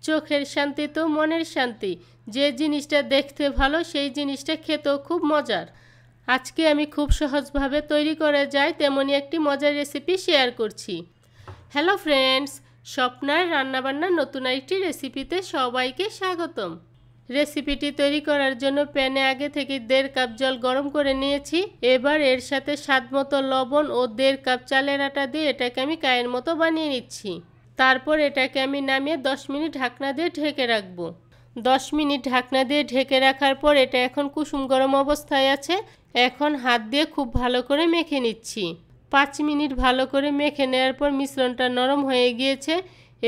চোখের শান্তি তো মনের শান্তি। যে জিনিসটা দেখতে ভালো সেই জিনিসটা খেতেও খুব মজার। আজকে আমি খুব সহজভাবে তৈরি করা যায় তেমনই একটি মজার রেসিপি শেয়ার করছি। হ্যালো ফ্রেন্ডস, স্বপ্নার রান্নাবান্নার নতুন একটি রেসিপিতে সবাইকে স্বাগতম। রেসিপিটি তৈরি করার জন্য প্যানে আগে থেকে 1.5 কাপ জল গরম করে নিয়েছি। এবার এর সাথে স্বাদমতো লবণ ও 1.5 কাপ চালের আটা দিয়ে এটাকে আমি কায়ের মতো বানিয়ে নিচ্ছি। তারপর এটাকে আমি নামিয়ে 10 মিনিট ঢাকনা দিয়ে ঢেকে রাখবো। 10 মিনিট ঢাকনা দিয়ে ঢেকে রাখার পর এটা এখন কুসুম গরম অবস্থায় আছে। এখন হাত দিয়ে খুব ভালো করে মেখে নিচ্ছি। 5 মিনিট ভালো করে মেখে নেওয়ার পর মিশ্রণটা নরম হয়ে গিয়েছে।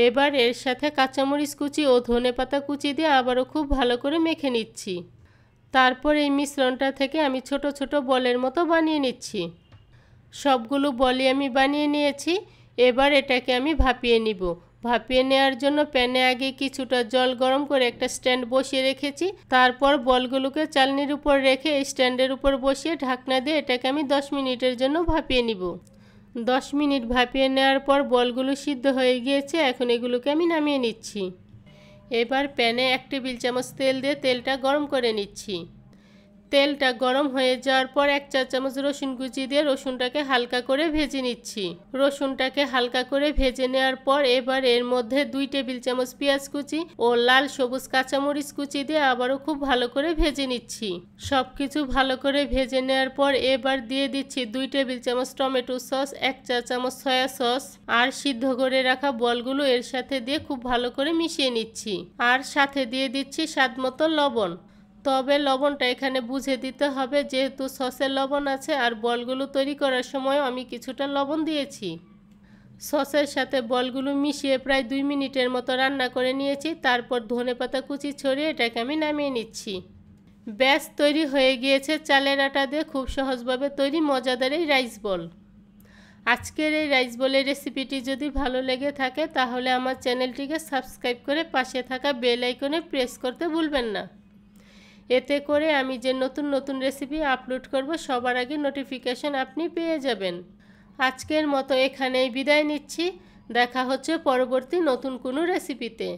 এবার এর সাথে কাঁচামরিচ কুচি ও ধনেপাতা কুচি দিয়ে আবারও খুব ভালো করে মেখে নিচ্ছি। তারপর এই মিশ্রণটা থেকে আমি ছোট ছোট বলের মতো বানিয়ে নিচ্ছি। সবগুলো বলই আমি বানিয়ে নিয়েছি। এবার এটাকে আমি ভাপিয়ে নিব। ভাপিয়ে নেওয়ার জন্য প্যানে আগে কিছুটা জল গরম করে একটা স্ট্যান্ড বসিয়ে রেখেছি। তারপর বলগুলোকে চালনির উপর রেখে এই স্ট্যান্ডের উপর বসিয়ে ঢাকনা দিয়ে এটাকে আমি 10 মিনিটের জন্য ভাপিয়ে নিব। 10 মিনিট ভাপিয়ে নেওয়ার পর বলগুলো সিদ্ধ হয়ে গিয়েছে। এখন এগুলোকে আমি নামিয়ে নিচ্ছি। এবার প্যানে 1 টেবিল চামচ তেল দিয়ে তেলটা গরম করে নিচ্ছি। তেলটা গরম হয়ে যাওয়ার পর 1 চা চামচ রসুন কুচি দিয়ে রসুনটাকে হালকা করে ভেজে নিচ্ছি। রসুনটাকে হালকা করে ভেজে নেওয়ার পর এবার এর মধ্যে 2 টেবিল চামচ পেঁয়াজ কুচি ও লাল সবুজ কাঁচামরিচ কুচি দিয়ে আবারও খুব ভালো করে ভেজে নিচ্ছি। সব কিছু ভালো করে ভেজে নেওয়ার পর এবার দিয়ে দিচ্ছি 2 টেবিল চামচ টমেটো সস, 1 চা চামচ সয়া সস আর সিদ্ধ করে রাখা বলগুলো এর সাথে দিয়ে খুব ভালো করে মিশিয়ে নিচ্ছি। আর সাথে দিয়ে দিচ্ছি স্বাদমতো লবণ। তবে লবণটা এখানে বুঝে দিতে হবে, যেহেতু সসের লবণ আছে আর বলগুলো তৈরি করার সময় আমি কিছুটা লবণ দিয়েছি। সসের সাথে বলগুলো মিশিয়ে প্রায় 2 মিনিটের মতো রান্না করে নিয়েছি। তারপর ধনেপাতা কুচি ছড়িয়ে এটাকে আমি নামিয়ে নিচ্ছি। ব্যাস তৈরি হয়ে গিয়েছে চালের আটা দিয়ে খুব সহজভাবে তৈরি মজাদার এই রাইস বল। আজকের এই রাইস বলের রেসিপিটি যদি ভালো লেগে থাকে তাহলে আমার চ্যানেলটিকে সাবস্ক্রাইব করে পাশে থাকা বেল আইকনে প্রেস করতে ভুলবেন না। এতে করে আমি যে নতুন নতুন রেসিপি আপলোড করব সবার আগে নোটিফিকেশন আপনি পেয়ে যাবেন। আজকের মতো এখানেই বিদায় নিচ্ছি। দেখা হচ্ছে পরবর্তী নতুন কোনো রেসিপিতে।